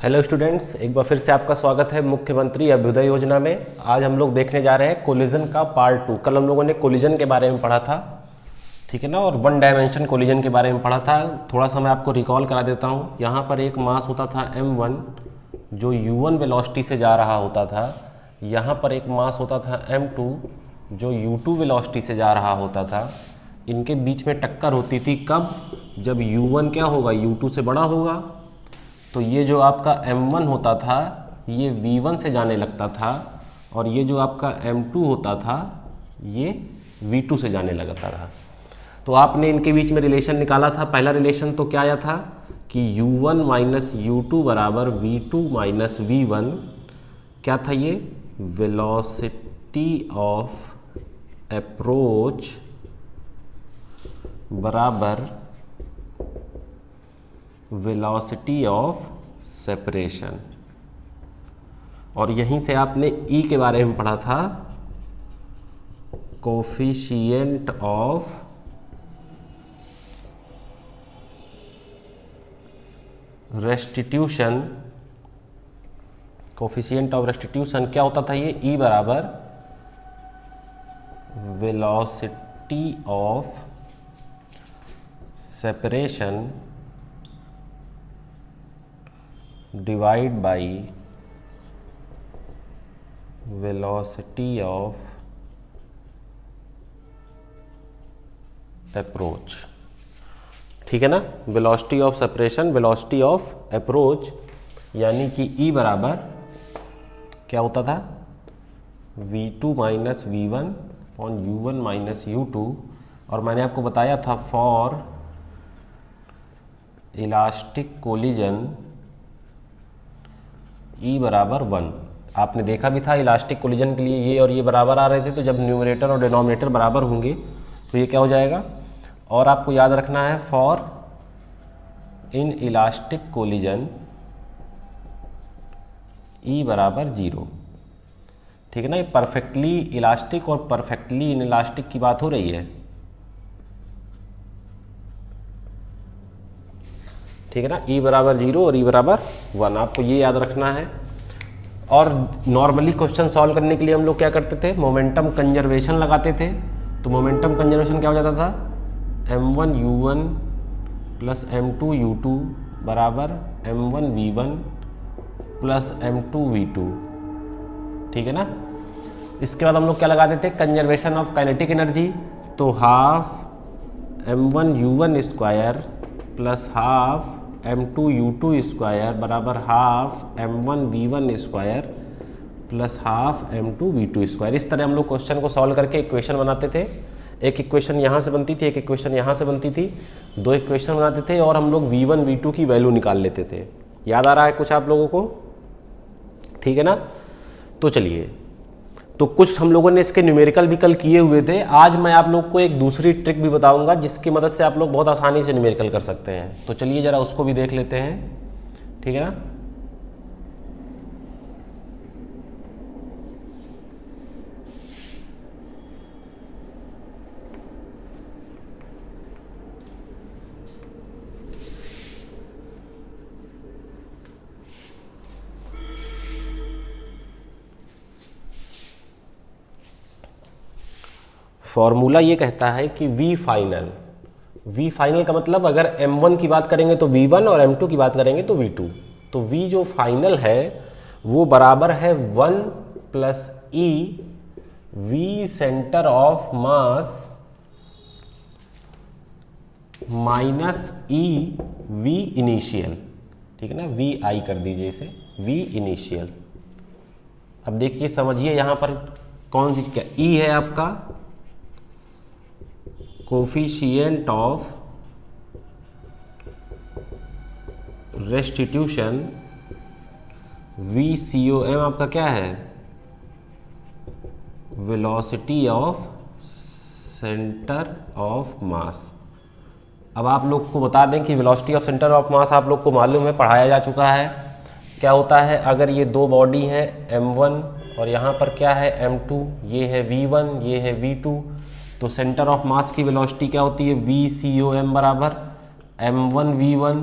Hello students, एक बार फिर से आपका स्वागत है मुख्यमंत्री अभ्युदय योजना में। आज हम लोग देखने जा रहे हैं कोलिजन का पार्ट 2। कल हम लोगों ने कोलिजन के बारे में पढ़ा था, ठीक है ना, और वन डायमेंशन कोलिजन के बारे में पढ़ा था। थोड़ा सा मैं आपको रिकॉल करा देता हूँ। यहाँ पर एक मास होता था m1 जो u1 वेलोसिटी से जा रहा होता था। यहाँ पर एक मास होता था m2 जो u2 वेलोसिटी से जा रहा होता था। इनके बीच में टक्कर होती थी कब? जब u1 क्या होगा, u2 से बड़ा होगा। तो ये जो आपका m1 होता था ये v1 से जाने लगता था, और ये जो आपका m2 होता था ये v2 से जाने लगता था। तो आपने इनके बीच में रिलेशन निकाला था। पहला रिलेशन तो क्या आया था कि u1 माइनस u2 बराबर v2 माइनस v1। क्या था ये? वेलोसिटी ऑफ अप्रोच बराबर वेलोसिटी ऑफ सेपरेशन। और यहीं से आपने E के बारे में पढ़ा था, coefficient of restitution. Coefficient of restitution क्या होता था ये? E बराबर velocity of separation divide by velocity of approach, ठीक है ना। Velocity of separation, velocity of approach, यानी कि E बराबर क्या होता था? v2 minus v1 on u1 minus u2। और मैंने आपको बताया था फॉर इलास्टिक कोलिजन E बराबर 1। आपने देखा भी था इलास्टिक कोलिजन के लिए ये और ये बराबर आ रहे थे, तो जब न्यूमरेटर और डिनोमिनेटर बराबर होंगे तो ये क्या हो जाएगा। और आपको याद रखना है for in elastic collision E बराबर 0, ठीक है ना। ये परफेक्टली इलास्टिक और परफेक्टली इन इलास्टिक की बात हो रही है, ठीक है ना। E बराबर 0 और E बराबर 1, आपको ये याद रखना है। और नॉर्मली क्वेश्चन सॉल्व करने के लिए हम लोग क्या करते थे? मोमेंटम कंजर्वेशन लगाते थे। तो मोमेंटम कंजर्वेशन क्या हो जाता था? m1 u1 plus m2 u2 बराबर m1 v1 plus m2 v2, ठीक है ना। इसके बाद हम लोग क्या लगाते थे? Conservation of kinetic energy. तो half m1 u1 square plus half m2 u2 square बराबर half m1 v1 square plus half m2 v2 square. इस तरह हम लोग क्वेश्चन को सॉल्व करके इक्वेशन बनाते थे। एक इक्वेशन यहाँ से बनती थी, एक इक्वेशन यहाँ से बनती थी, दो इक्वेशन बनाते थे और हम लोग v1 v2 की वैल्यू निकाल लेते थे। याद आ रहा है कुछ आप लोगों को? ठीक है ना। तो चलिए, तो कुछ हम लोगों ने इसके न्यूमेरिकल भी कल किए हुए थे। आज मैं आप लोग को एक दूसरी ट्रिक भी बताऊंगा जिसकी मदद से आप लोग बहुत आसानी से न्यूमेरिकल कर सकते हैं। तो चलिए ज़रा उसको भी देख लेते हैं, ठीक है ना। फॉर्मूला ये कहता है कि V फाइनल का मतलब अगर m1 की बात करेंगे तो v1 और m2 की बात करेंगे तो v2। तो V जो फाइनल है वो बराबर है 1 plus E V centre of mass minus E V initial, ठीक है ना। V आई कर दीजिए इसे, V इनिशियल। अब देखिए समझिए यहाँ पर कौन सी क्या E है आपका कोफिशिएंट ऑफ रेस्टिट्यूशन, VCOM आपका क्या है? वेलोसिटी ऑफ सेंटर ऑफ मास। अब आप लोग को बता दें कि वेलोसिटी ऑफ सेंटर ऑफ मास आप लोग को मालूम है, पढ़ाया जा चुका है। क्या होता है अगर ये दो बॉडी है m1 और यहाँ पर क्या है m2, ये है v1 ये है v2, तो सेंटर ऑफ मास की वेलोसिटी क्या होती है? VCOM बराबर m1 v1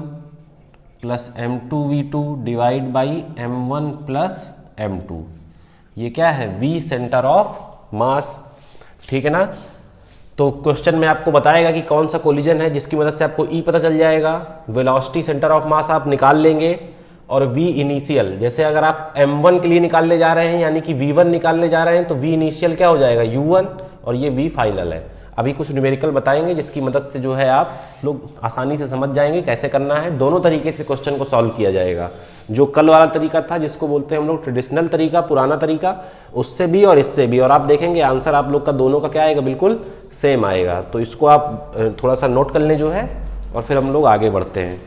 plus m2v2 divide by m1 plus m2। ये क्या है? v सेंटर ऑफ मास, ठीक है ना। तो क्वेश्चन में आपको बताएगा कि कौन सा कोलिजन है, जिसकी मदद से आपको E पता चल जाएगा, वेलोसिटी सेंटर ऑफ मास आप निकाल लेंगे, और V इनिशियल, जैसे अगर आप M1 के लिए निकालने जा रहे हैं यानी कि V1 निकालने जा रहे हैं तो V इनिशियल क्या हो जाएगा? U1, और ये V फाइनल है। अभी कुछ न्यूमेरिकल बताएंगे जिसकी मदद से जो है आप लोग आसानी से समझ जाएंगे कैसे करना है। दोनों तरीके से क्वेश्चन को सॉल्व किया जाएगा, जो कल वाला तरीका था जिसको बोलते हैं हम लोग ट्रेडिशनल तरीका, पुराना तरीका, उससे भी और इससे भी। और आप देखेंगे आंसर आप लोग का दोनों का क्या आएगा? बिल्कुल सेम आएगा। तो इसको आप थोड़ा सा नोट कर लें जो है, और फिर हम लोग आगे बढ़ते हैं।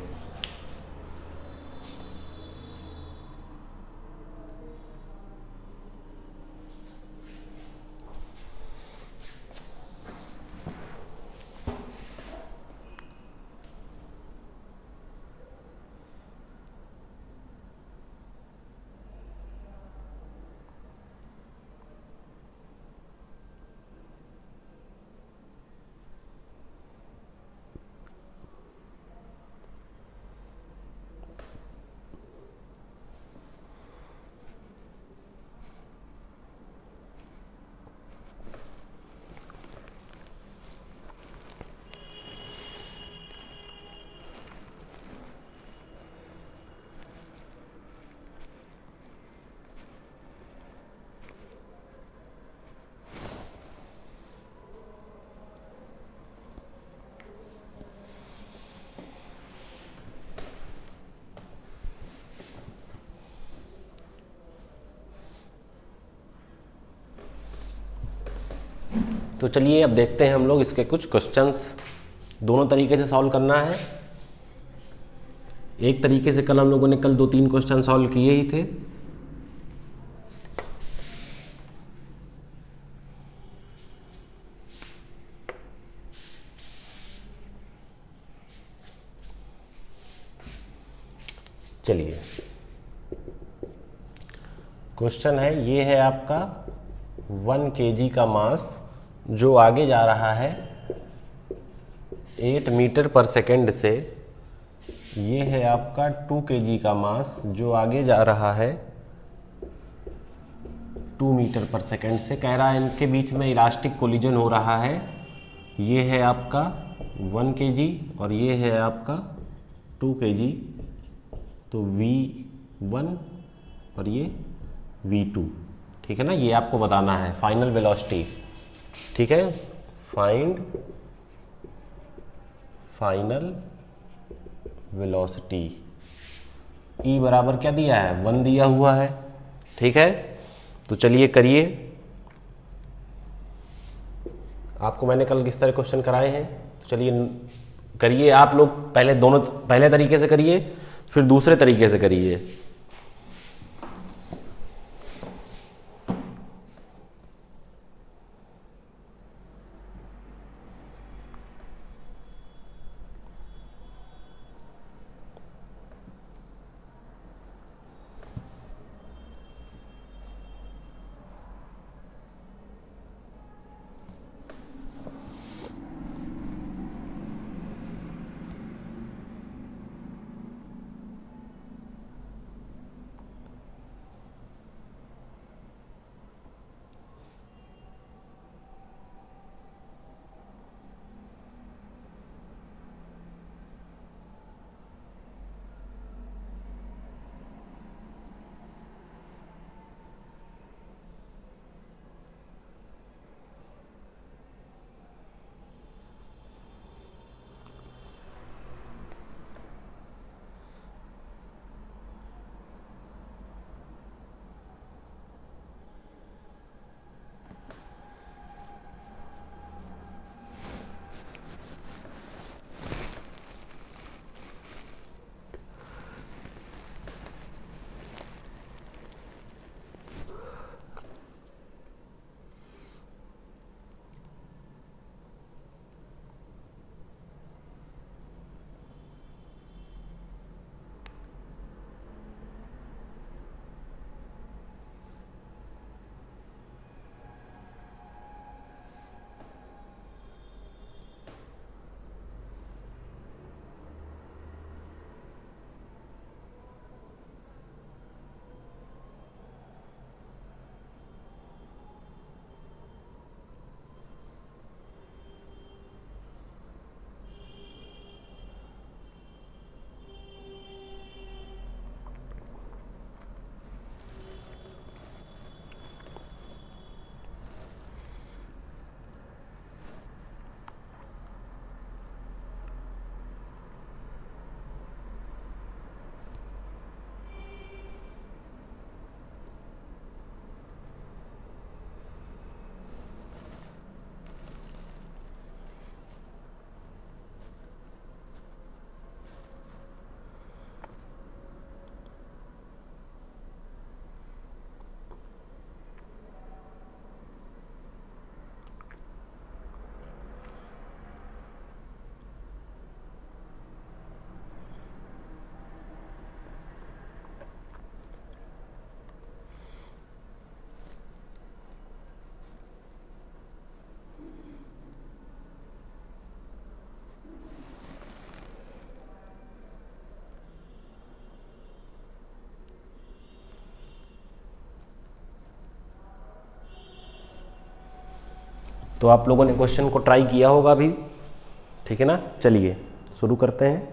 तो चलिए अब देखते हैं हम लोग इसके कुछ क्वेश्चंस। दोनों तरीके से सॉल्व करना है। एक तरीके से कल हम लोगों ने कल 2-3 क्वेश्चन सॉल्व किए ही थे। चलिए क्वेश्चन है, ये है आपका 1 kg का मास जो आगे जा रहा है 8 मीटर पर सेकेंड से। ये है आपका 2 kg का मास जो आगे जा रहा है 2 मीटर पर सेकेंड से। कह रहा है इनके बीच में इलास्टिक कोलिजन हो रहा है। ये है आपका 1 kg और ये है आपका 2 kg। तो V1 और ये V2, ठीक है ना। ये आपको बताना है फाइनल वेलोसिटी, ठीक है। Find final velocity. E बराबर क्या दिया है? 1 दिया हुआ है, ठीक है। तो चलिए करिए। आपको मैंने कल किस तरह क्वेश्चन कराए हैं, तो चलिए करिए आप लोग। पहले तरीके से करिए, फिर दूसरे तरीके से करिए। तो आप लोगों ने क्वेश्चन को ट्राई किया होगा अभी, ठीक है ना। चलिए शुरू करते हैं।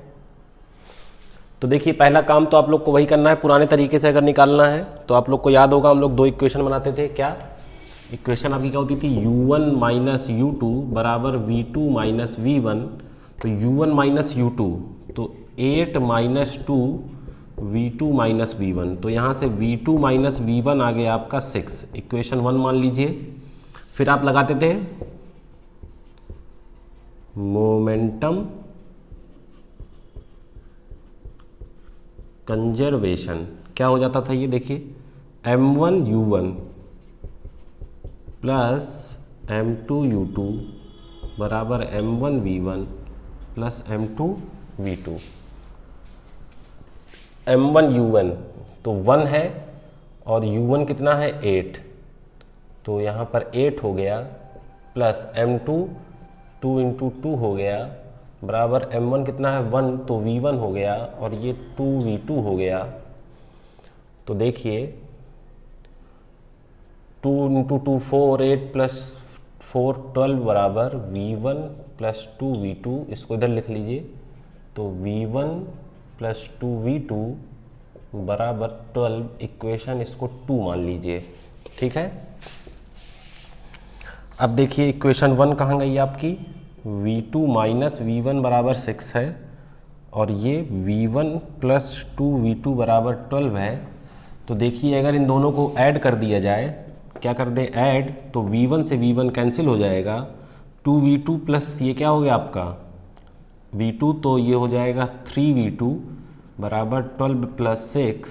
तो देखिए पहला काम तो आप लोग को वही करना है, पुराने तरीके से अगर निकालना है तो आप लोग को याद होगा हम लोग दो इक्वेशन बनाते थे। क्या इक्वेशन आपकी क्या होती थी, u1 माइनस u2 बराबर v2 माइनस v1। तो u1 माइनस u2 तो 8 माइनस 2 v2 माइनस v1। तो यहाँ से v2 माइनस v1 आ गया आपका 6, इक्वेशन 1 मान लीजिए। फिर आप लगाते थे मोमेंटम कंजर्वेशन। क्या हो जाता था ये देखिए, m1 u1 plus m2 u2 बराबर m1 v1 plus m2 v2। m1 u1 तो 1 है और u1 कितना है 8, तो यहाँ पर 8 हो गया प्लस m2 2 इंटू 2 हो गया बराबर m1 कितना है 1, तो v1 हो गया और ये 2v2 हो गया। तो देखिए 2 इंटू 2 4, 8 प्लस 4 12 बराबर v1 प्लस 2v2, इसको इधर लिख लीजिए। तो v1 प्लस 2v2 बराबर 12, इक्वेशन इसको 2 मान लीजिए, ठीक है। अब देखिए इक्वेशन 1 कहाँ गई आपकी, v2 माइनस v1 बराबर 6 है और ये v1 प्लस 2v2 बराबर 12 है। तो देखिए अगर इन दोनों को ऐड कर दिया जाए, क्या कर दें ऐड, तो v1 से v1 कैंसिल हो जाएगा, 2v2 प्लस ये क्या हो गया आपका v2, तो ये हो जाएगा 3v2 बराबर 12 प्लस 6,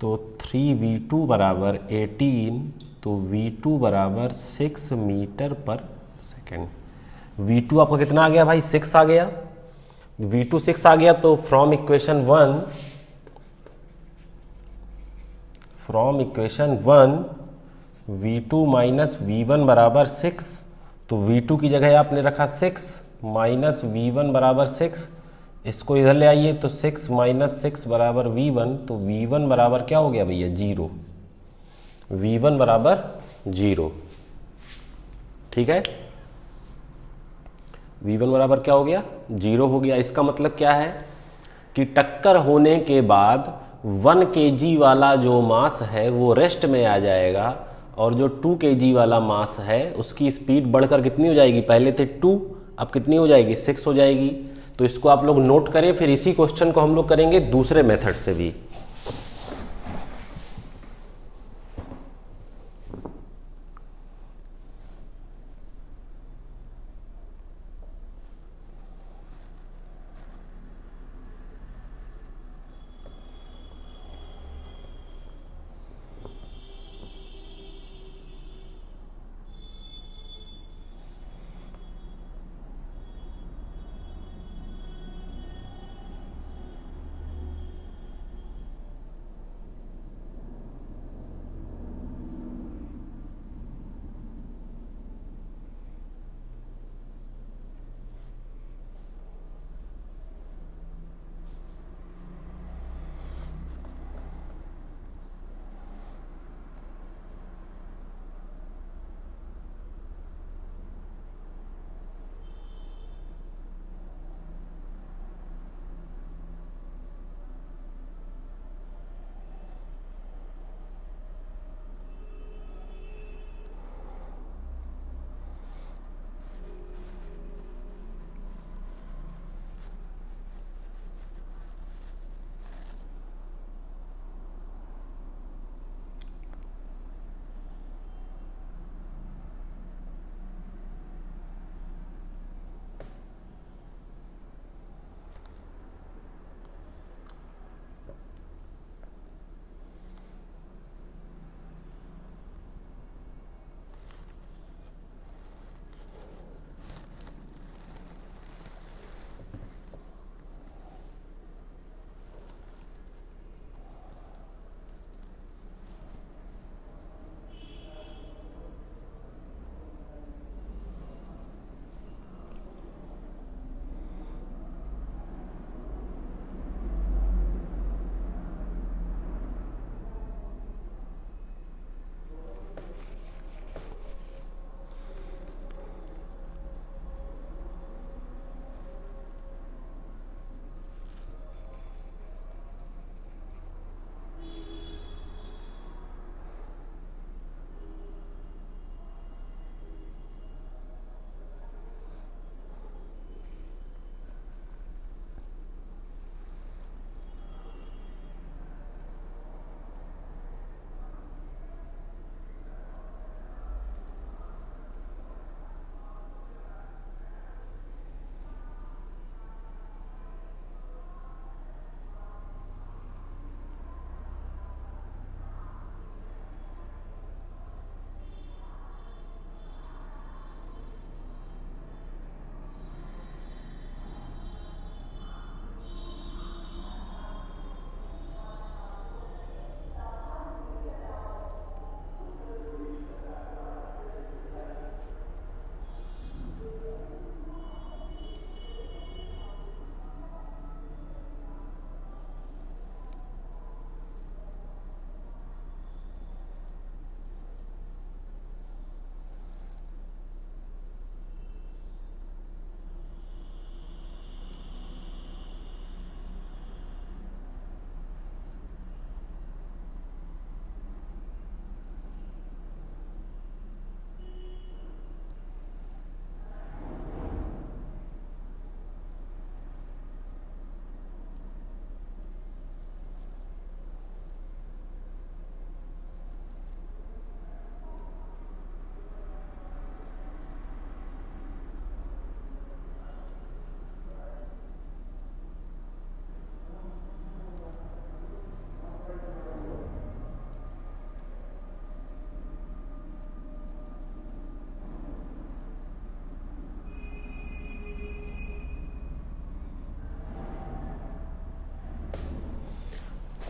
तो 3v2 बराबर 18, तो v2 बराबर 6 मीटर पर सेकेंड। v2 आपका कितना आ गया भाई 6 आ गया, v2 6 आ गया। तो from equation 1 v2 minus v1 बराबर 6, तो v2 की जगह आपने रखा 6 माइनस v1 बराबर 6, इसको इधर ले आइए तो 6 माइनस 6 बराबर v1, तो v1 बराबर क्या हो गया भैया 0, v1 बराबर 0, ठीक है। v1 बराबर क्या हो गया 0 हो गया। इसका मतलब क्या है कि टक्कर होने के बाद 1 kg वाला जो मास है वो रेस्ट में आ जाएगा और जो 2 kg वाला मास है उसकी स्पीड बढ़कर कितनी हो जाएगी, पहले थे 2 अब कितनी हो जाएगी 6 हो जाएगी। तो इसको आप लोग नोट करें, फिर इसी क्वेश्चन को हम लोग करेंगे दूसरे मेथड से भी।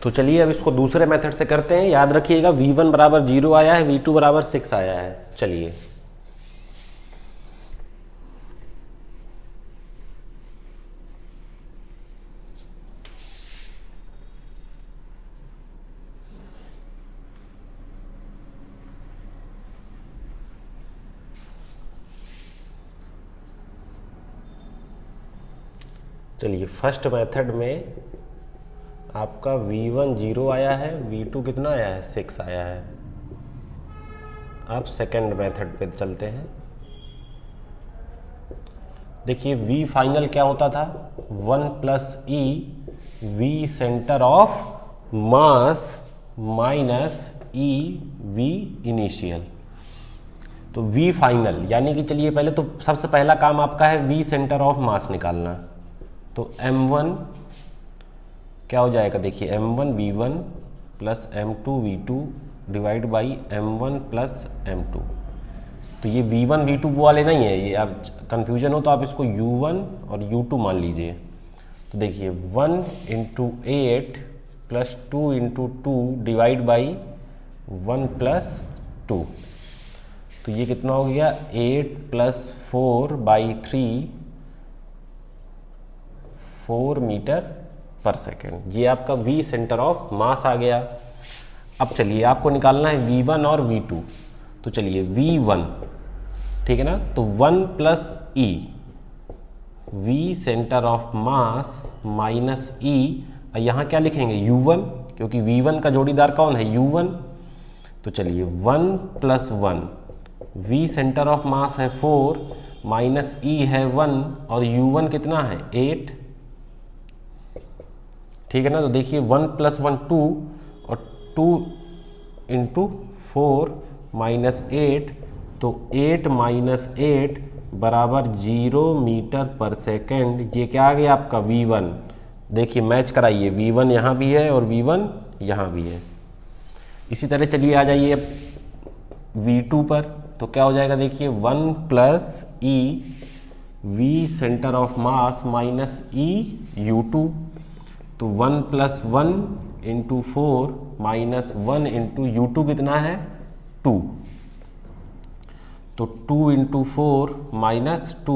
तो चलिए अब इसको दूसरे मेथड से करते हैं। याद रखिएगा v1 बराबर 0 आया है, v2 बराबर 6 आया है। चलिए फर्स्ट मेथड में आपका v1 0 आया है, v2 कितना आया है 6 आया है। अब सेकंड मेथड पे चलते हैं। देखिए v फाइनल क्या होता था, 1 plus e v centre of mass minus E v initial. तो v फाइनल यानी कि चलिए पहले तो सबसे पहला काम आपका है v सेंटर ऑफ मास निकालना। तो m1 क्या हो जाएगा, देखिए m1 v1 plus m2 v2 divide by m1 plus m2। तो ये v1 v2 वो वाले नहीं है, ये आप कन्फ्यूजन हो तो आप इसको u1 और u2 मान लीजिए। तो देखिए 1 into 8 plus 2 into 2 divide by 1 plus 2। तो ये कितना हो गया 8 प्लस 4 बाई 3 4 मीटर पर सेकेंड। ये आपका v सेंटर ऑफ मास आ गया। अब चलिए आपको निकालना है v1 और v2। तो चलिए v1 ठीक है ना, तो 1 plus e v centre of mass minus e, यहाँ क्या लिखेंगे u1 क्योंकि v1 का जोड़ीदार कौन है u1। तो चलिए 1 प्लस 1 v सेंटर ऑफ मास है 4 माइनस ई है 1 और u1 कितना है 8। ठीक है ना, तो देखिए 1 प्लस 1 2 और 2 इंटू 4 माइनस 8, तो 8 माइनस 8 बराबर 0 मीटर पर सेकेंड। ये क्या आ गया आपका v1। देखिए मैच कराइए, v1 यहाँ भी है और v1 यहाँ भी है। इसी तरह चलिए आ जाइए अब v2 पर। तो क्या हो जाएगा, देखिए 1 plus e v centre of mass minus E u2। तो 1 plus 1 into 4 minus 1 into u2 कितना है 2। तो 2 इंटू 4 माइनस 2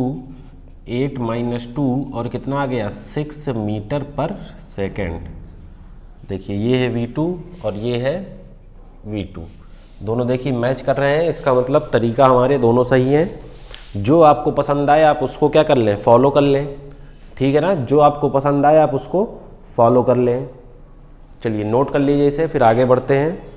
8 माइनस 2 और कितना आ गया 6 मीटर पर सेकेंड। देखिए ये है v2 और ये है v2, दोनों देखिए मैच कर रहे हैं। इसका मतलब तरीका हमारे दोनों सही हैं। जो आपको पसंद आए आप उसको क्या कर लें, फॉलो कर लें। ठीक है ना, जो आपको पसंद आए आप उसको फॉलो कर लें। चलिए नोट कर लीजिए इसे, फिर आगे बढ़ते हैं।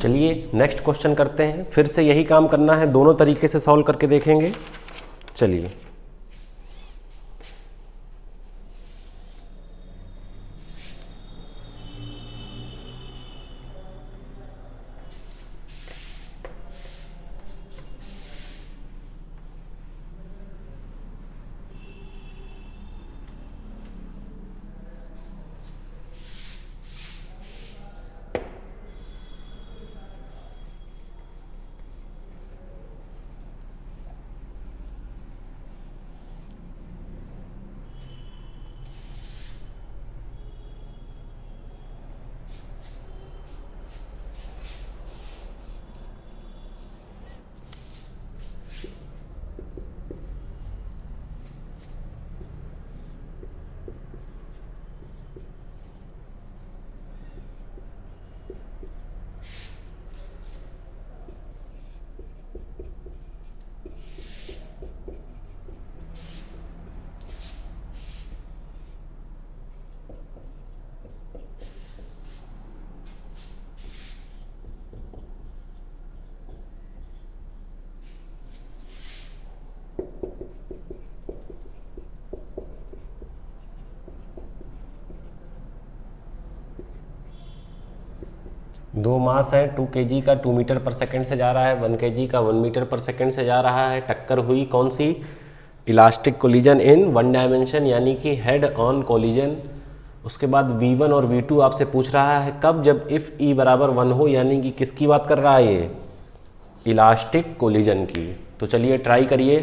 चलिए नेक्स्ट क्वेश्चन करते हैं। फिर से यही काम करना है, दोनों तरीके से सॉल्व करके देखेंगे। चलिए, दो मास है, 2 kg का 2 मीटर पर सेकंड से जा रहा है, 1 kg का 1 मीटर पर सेकंड से जा रहा है। टक्कर हुई कौन सी? इलास्टिक कोलिजन इन वन डायमेंशन, यानी कि हेड ऑन कोलिजन। उसके बाद V1 और V2 आपसे पूछ रहा है कब, जब इफ़ E बराबर 1 हो, यानी कि किसकी बात कर रहा है ये? इलास्टिक कोलिजन की। तो चलिए ट्राई करिए,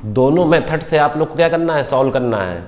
दोनों मेथड से आप लोग को क्या करना है, सॉल्व करना है।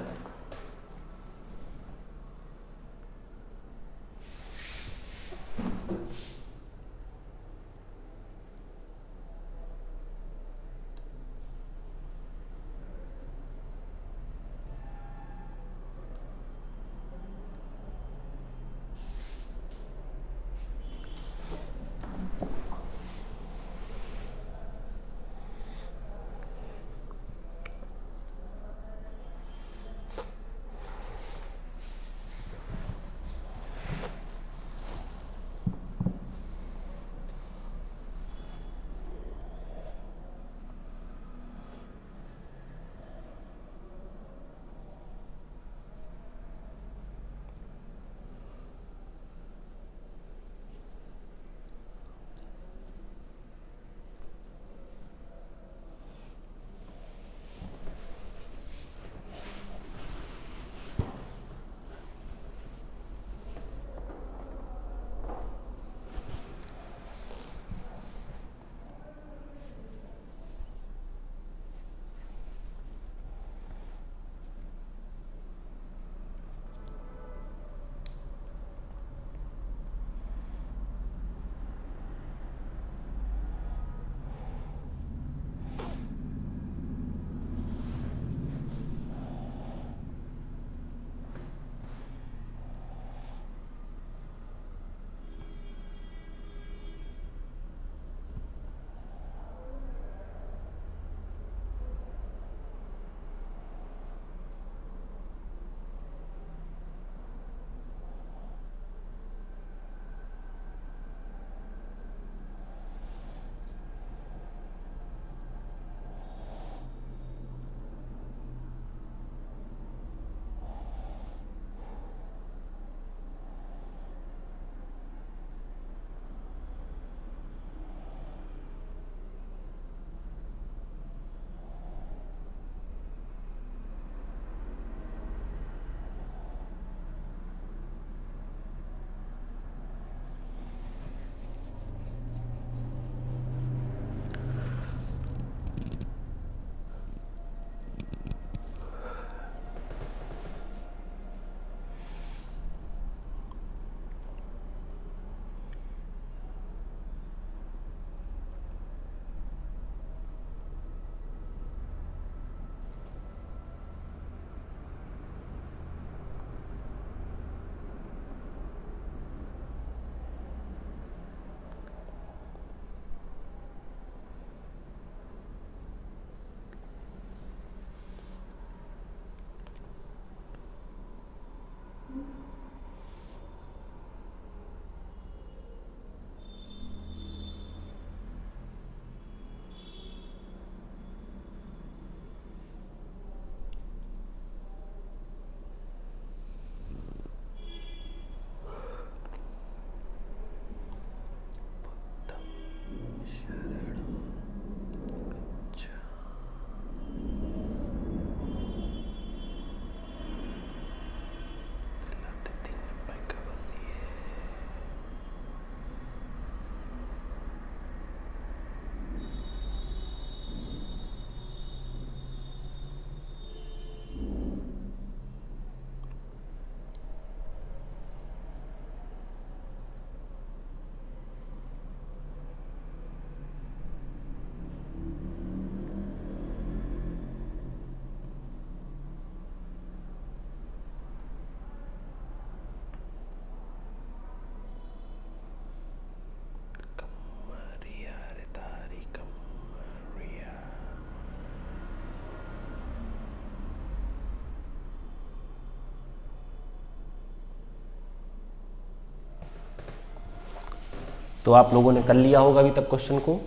तो आप लोगों ने कर लिया होगा अभी तक क्वेश्चन को,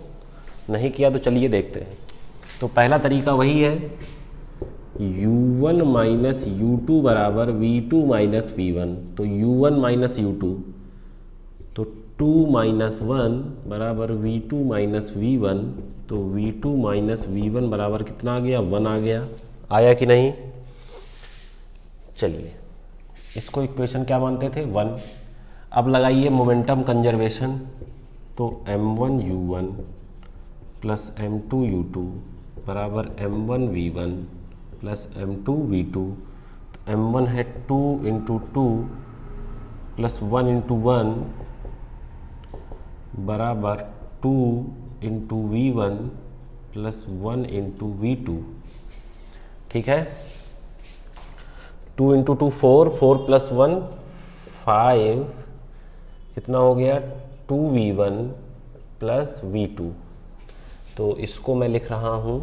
नहीं किया तो चलिए देखते हैं। तो पहला तरीका वही है, u1 माइनस u2 बराबर v2 माइनस v1। तो u1 माइनस u2, तो 2 माइनस 1 बराबर v2 माइनस v1। तो v2 माइनस v1 बराबर कितना आ गया, 1 आ गया। आया कि नहीं? चलिए इसको इक्वेशन क्या मानते थे, 1। अब लगाइए मोमेंटम कंजर्वेशन, तो m1 u1 plus m2 u2 बराबर m1 v1 plus m2 v2। तो m1 है 2 इंटू 2 प्लस 1 इंटू 1 बराबर 2 into v1 plus 1 into v2। ठीक है, 2 इंटू 2 4, 4 प्लस 1 5, कितना हो गया 2v1 प्लस v2। तो इसको मैं लिख रहा हूँ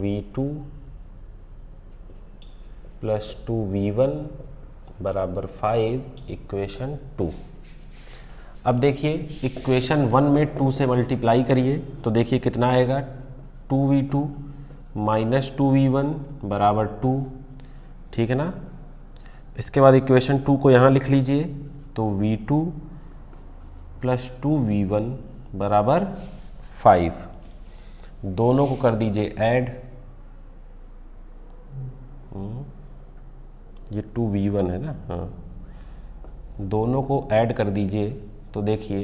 v2 प्लस 2v1 बराबर 5 इक्वेशन 2। अब देखिए इक्वेशन 1 में 2 से मल्टीप्लाई करिए तो देखिए कितना आएगा, 2v2 माइनस 2v1 बराबर 2। ठीक है ना। इसके बाद इक्वेशन 2 को यहाँ लिख लीजिए, तो v2 प्लस 2v1 बराबर 5। दोनों को कर दीजिए ऐड, ये 2v1 है ना, हाँ, दोनों को ऐड कर दीजिए तो देखिए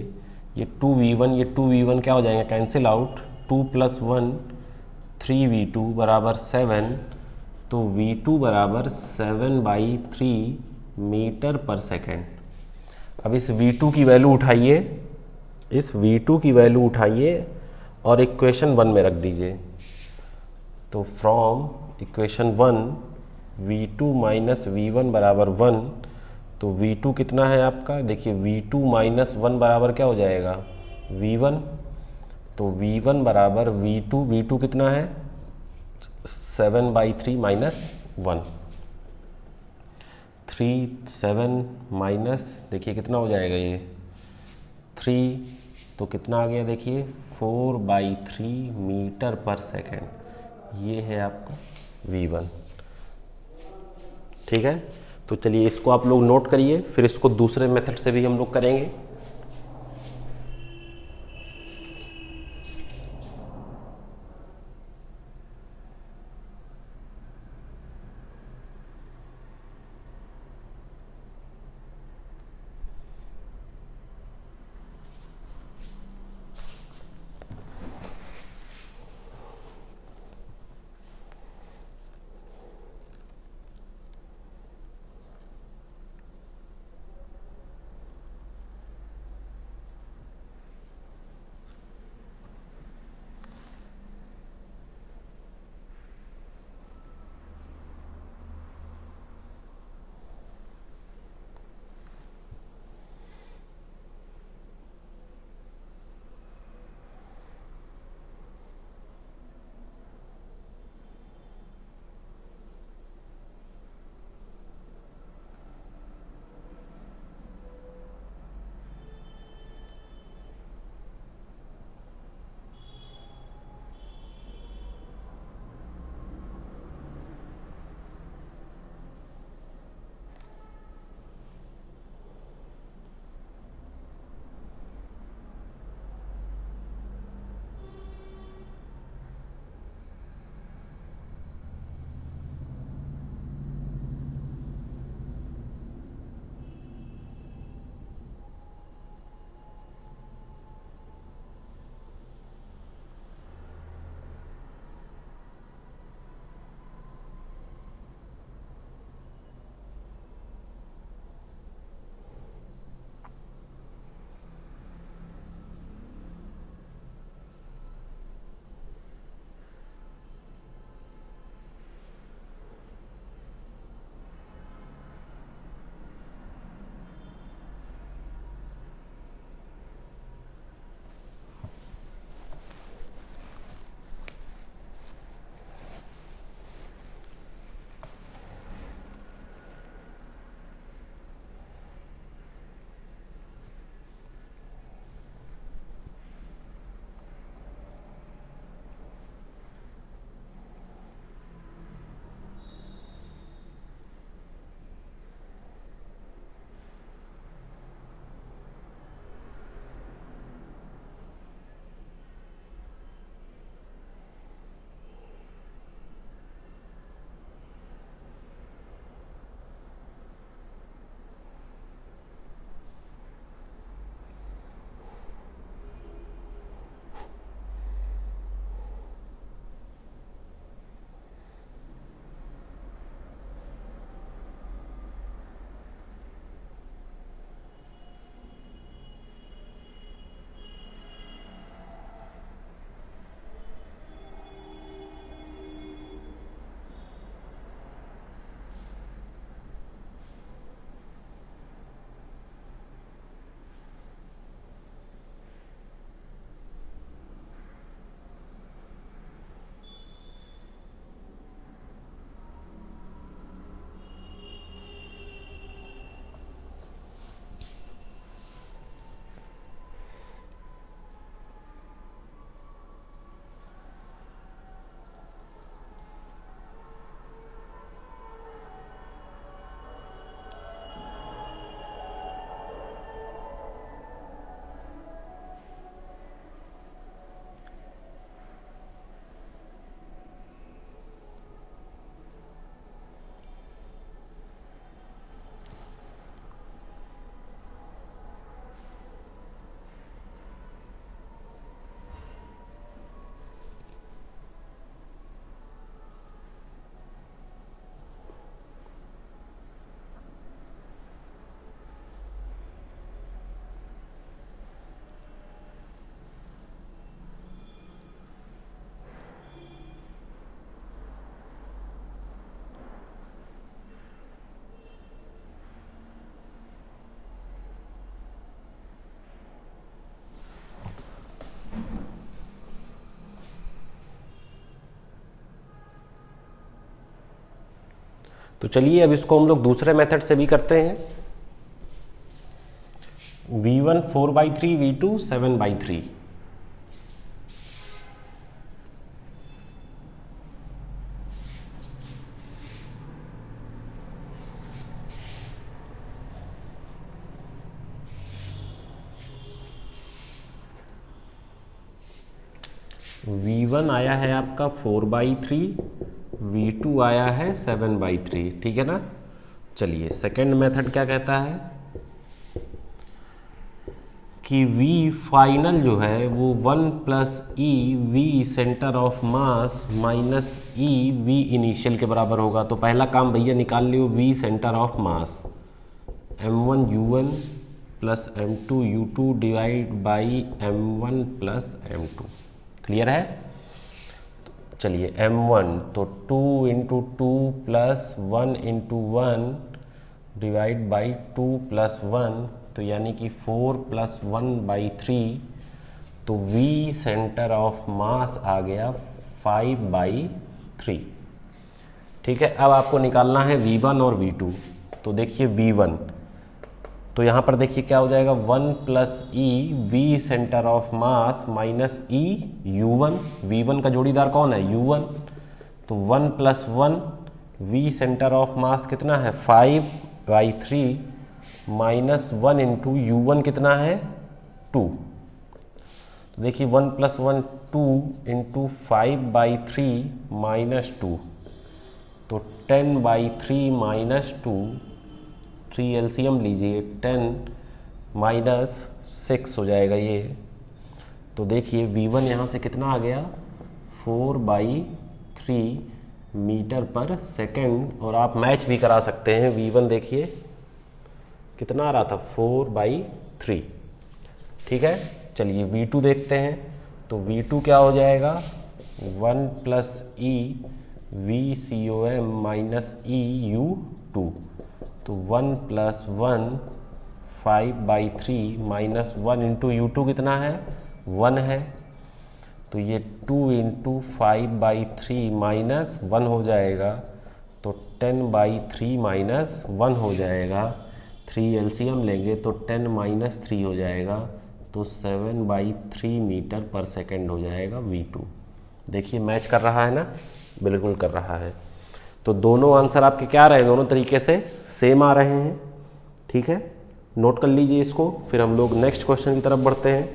ये 2v1 ये 2v1 क्या हो जाएंगे, कैंसिल आउट। 2 प्लस 1 3v2 बराबर 7। तो v2 बराबर 7/3 मीटर पर सेकेंड। अब इस v2 की वैल्यू उठाइए, इस v2 की वैल्यू उठाइए और इक्वेशन 1 में रख दीजिए। तो from equation 1 v2 minus v1 बराबर 1। तो v2 कितना है आपका, देखिए v2 माइनस 1 बराबर क्या हो जाएगा, v1। तो v1 बराबर v2 कितना है 7/3 माइनस 1। 3 7 माइनस देखिए कितना हो जाएगा ये 3, तो कितना आ गया देखिए 4/3 मीटर पर सेकेंड। ये है आपका v1। ठीक है, तो चलिए इसको आप लोग नोट करिए, फिर इसको दूसरे मेथड से भी हम लोग करेंगे। तो चलिए अब इसको हम लोग दूसरे मेथड से भी करते हैं। v1 4/3, v2 7/3। v1 आया है आपका 4/3, v2 आया है 7/3, ठीक है ना। चलिए सेकंड मेथड क्या कहता है कि v फाइनल जो है वो 1 plus e V centre of mass minus E v initial के बराबर होगा। तो पहला काम भैया निकाल लियो v centre of mass, m1 u1 plus m2 u2 divide by m1 plus m2। Clear है। चलिए m1 तो 2 into 2 plus 1 into 1 divide by 2 plus 1, तो यानी कि 4 प्लस 1/3। तो v सेंटर ऑफ मास आ गया 5/3। ठीक है, अब आपको निकालना है v1 और v2। तो देखिए v1, तो यहाँ पर देखिए क्या हो जाएगा 1 plus e V centre of mass minus e u1। v1 का जोड़ीदार कौन है u1। तो 1 plus 1 V centre of mass कितना है 5/3 माइनस 1 इंटू u1 कितना है 2। तो देखिए 1 प्लस 1 2 इंटू 5/3 माइनस 2, तो 10/3 माइनस 2, 3 एलसीएम लीजिए 10 माइनस 6 हो जाएगा ये। तो देखिए v1 यहाँ से कितना आ गया 4/3 मीटर पर सेकेंड। और आप मैच भी करा सकते हैं, v1 देखिए कितना आ रहा था 4/3। ठीक है, चलिए v2 देखते हैं। तो v2 क्या हो जाएगा 1 plus e we C O M minus E u2। तो 1 प्लस 1 5/3 माइनस 1 इंटू u2 कितना है 1 है। तो ये 2 इंटू 5/3 माइनस 1 हो जाएगा, तो 10/3 माइनस 1 हो जाएगा। 3 एलसीएम लेंगे तो 10 माइनस 3 हो जाएगा, तो 7/3 मीटर पर सेकेंड हो जाएगा v2। देखिए मैच कर रहा है ना, बिल्कुल कर रहा है। तो दोनों आंसर आपके क्या रहे, दोनों तरीके से सेम आ रहे हैं। ठीक है, नोट कर लीजिए इसको, फिर हम लोग नेक्स्ट क्वेश्चन की तरफ बढ़ते हैं।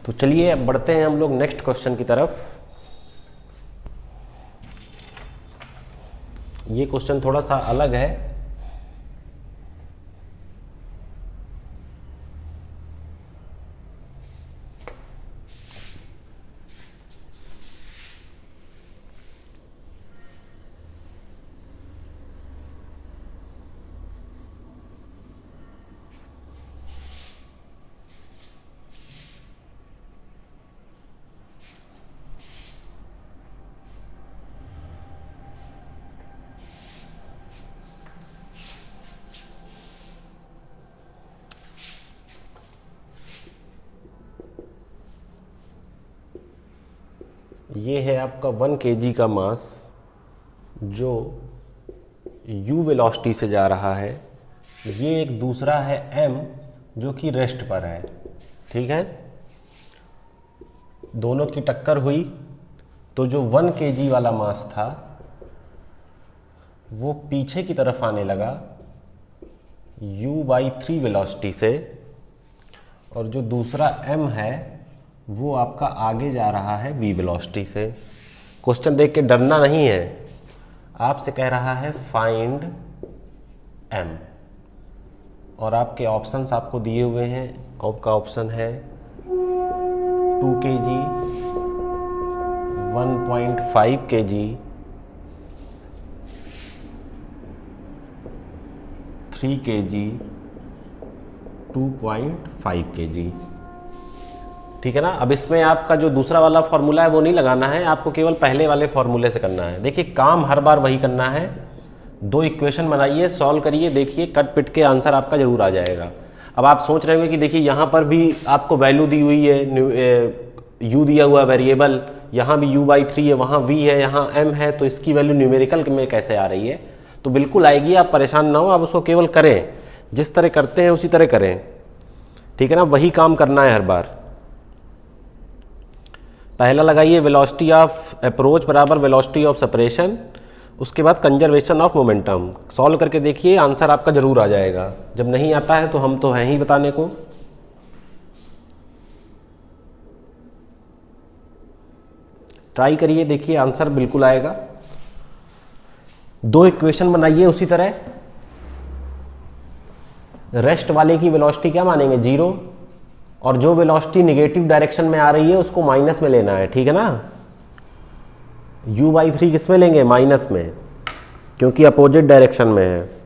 तो चलिए अब बढ़ते हैं हम लोग नेक्स्ट क्वेश्चन की तरफ। ये क्वेश्चन थोड़ा सा अलग है। ये है आपका 1 kg का मास जो u वेलोसिटी से जा रहा है। ये एक दूसरा है m जो कि रेस्ट पर है। ठीक है, दोनों की टक्कर हुई तो जो 1 kg वाला मास था वो पीछे की तरफ आने लगा u/3 वेलोसिटी से, और जो दूसरा m है वो आपका आगे जा रहा है v वेलोसिटी से। क्वेश्चन देख के डरना नहीं है, आपसे कह रहा है फाइंड m, और आपके ऑप्शंस आपको दिए हुए हैं। आपका ऑप्शन है 2 kg, 1.5 kg, 3 kg, 2.5 kg। ठीक है ना। अब इसमें आपका जो दूसरा वाला फॉर्मूला है वो नहीं लगाना है, आपको केवल पहले वाले फॉर्मूले से करना है। देखिए काम हर बार वही करना है, 2 इक्वेशन बनाइए, सॉल्व करिए, देखिए कट पिट के आंसर आपका जरूर आ जाएगा। अब आप सोच रहे होंगे कि देखिए यहाँ पर भी आपको वैल्यू दी हुई है, u दिया हुआ वेरिएबल, यहाँ भी u/3 है, वहाँ v है, यहाँ m है, तो इसकी वैल्यू न्यूमेरिकल में कैसे आ रही है? तो बिल्कुल आएगी, आप परेशान ना हो, आप उसको केवल करें, जिस तरह करते हैं उसी तरह करें। ठीक है ना, वही काम करना है हर बार। पहला लगाइए वेलोसिटी ऑफ अप्रोच बराबर वेलोसिटी ऑफ सेपरेशन, उसके बाद कंजर्वेशन ऑफ मोमेंटम। सॉल्व करके देखिए, आंसर आपका जरूर आ जाएगा। जब नहीं आता है तो हम तो हैं ही बताने को। ट्राई करिए, देखिए आंसर बिल्कुल आएगा। 2 इक्वेशन बनाइए उसी तरह। रेस्ट वाले की वेलोसिटी क्या मानेंगे? 0, और जो वेलोसिटी निगेटिव डायरेक्शन में आ रही है उसको माइनस में लेना है। ठीक है ना, u/3 किस में लेंगे? माइनस में, क्योंकि अपोजिट डायरेक्शन में है।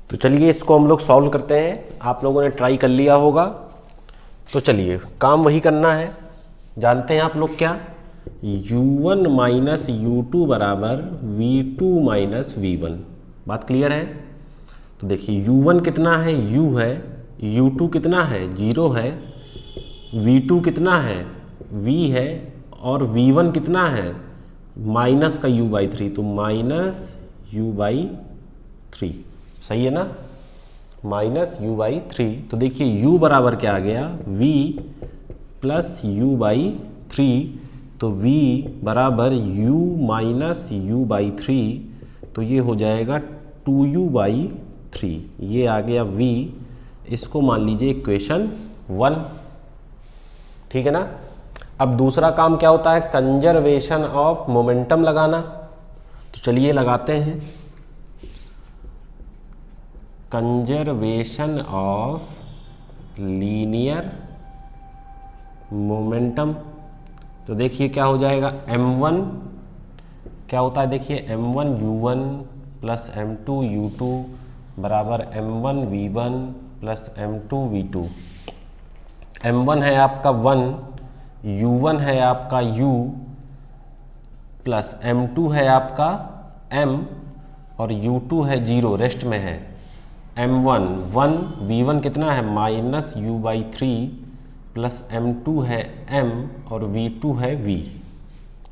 तो चलिए इसको हम लोग सॉल्व करते हैं। आप लोगों ने ट्राई कर लिया होगा, तो चलिए काम वही करना है। जानते हैं आप लोग क्या, u1 माइनस u2 बराबर v2 माइनस v1। बात क्लियर है? तो देखिए u1 कितना है, u है, u2 कितना है, 0 है, v2 कितना है, v है, और v1 कितना है, माइनस का u/3, तो माइनस u/3। सही है ना, माइनस u/3। तो देखिए u बराबर क्या आ गया, v प्लस u/3। तो v बराबर u माइनस u/3, तो ये हो जाएगा 2u/3। ये आ गया v, इसको मान लीजिए इक्वेशन 1। ठीक है ना। अब दूसरा काम क्या होता है, कंजर्वेशन ऑफ मोमेंटम लगाना। तो चलिए लगाते हैं, कंजर्वेशन ऑफ लीनियर मोमेंटम। तो देखिए क्या हो जाएगा, m1 क्या होता है, देखिए m1 u1 plus m2 u2 बराबर m1 v1 plus m2 v2। m1 है आपका 1, u1 है आपका u, प्लस m2 है आपका m, और u2 है 0, रेस्ट में है। m1 1, v1 कितना है माइनस u/3, प्लस m2 है m, और v2 है v।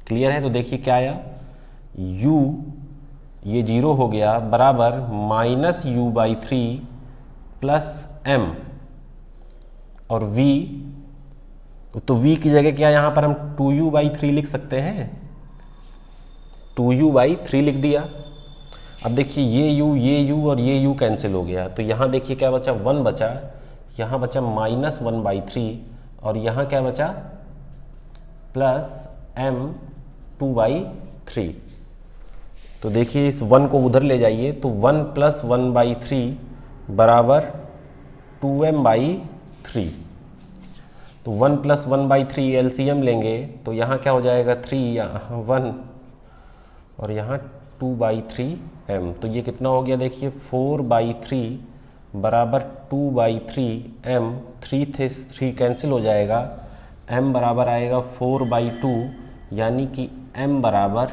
क्लियर है? तो देखिए क्या आया, u ये 0 हो गया बराबर माइनस u/3 प्लस m, और v, तो v की जगह क्या यहाँ पर हम 2u/3 लिख सकते हैं, 2u/3 लिख दिया। अब देखिए ये u और ये u कैंसिल हो गया, तो यहाँ देखिए क्या बचा, 1 बचा, यहाँ बचा माइनस 1/3, और यहाँ क्या बचा प्लस m 2/3। तो देखिए इस 1 को उधर ले जाइए, तो 1 प्लस 1/3 बराबर 2m/3। तो 1 प्लस 1/3 एलसीएम लेंगे, तो यहाँ क्या हो जाएगा 3, यहाँ 1, और यहाँ 2/3m। तो ये कितना हो गया, देखिए 4/3 बराबर 2/3m। 3 थे 3 कैंसिल हो जाएगा, m बराबर आएगा 4/2, यानी कि m बराबर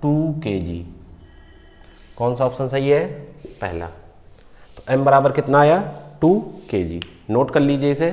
2 kg। कौन सा ऑप्शन सही है, पहला। तो m बराबर कितना आया, 2 kg। नोट कर लीजिए इसे।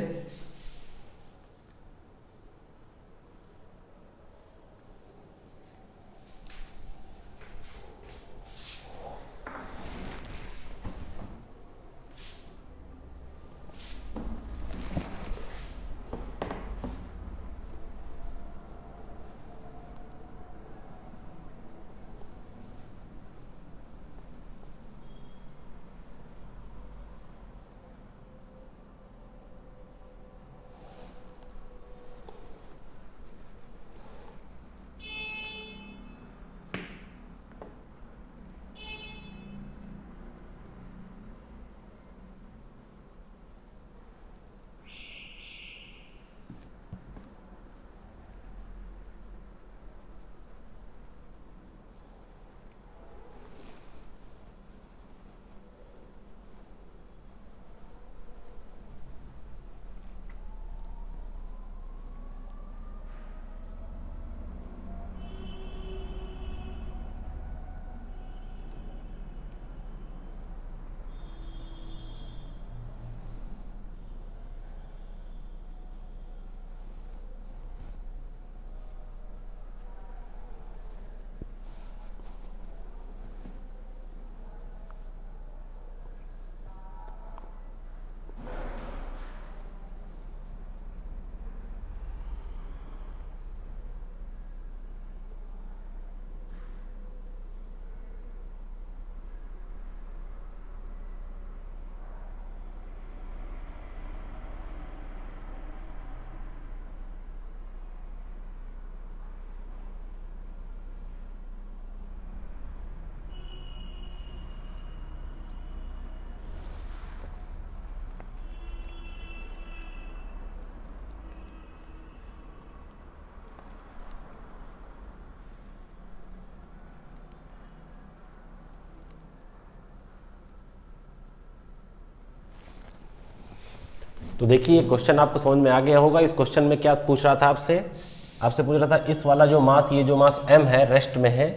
तो देखिए क्वेश्चन आपको समझ में आ गया होगा। इस क्वेश्चन में क्या पूछ रहा था आपसे पूछ रहा था इस वाला जो मास, ये जो मास m है रेस्ट में है,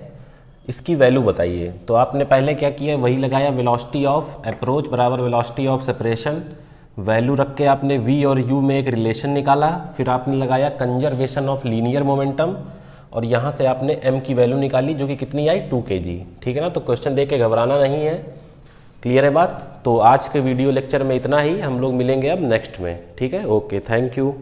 इसकी वैल्यू बताइए। तो आपने पहले क्या किया, वही लगाया, वेलोसिटी ऑफ अप्रोच बराबर वेलोसिटी ऑफ सेपरेशन, वैल्यू रख के आपने v और u में एक रिलेशन निकाला। फिर आपने लगाया कंजर्वेशन ऑफ लीनियर मोमेंटम और यहाँ से आपने m की वैल्यू निकाली जो कि कितनी आई 2 kg। ठीक है ना। तो क्वेश्चन देख के घबराना नहीं है, क्लियर है बात। तो आज के वीडियो लेक्चर में इतना ही, हम लोग मिलेंगे अब नेक्स्ट में। ठीक है, ओके, थैंक यू।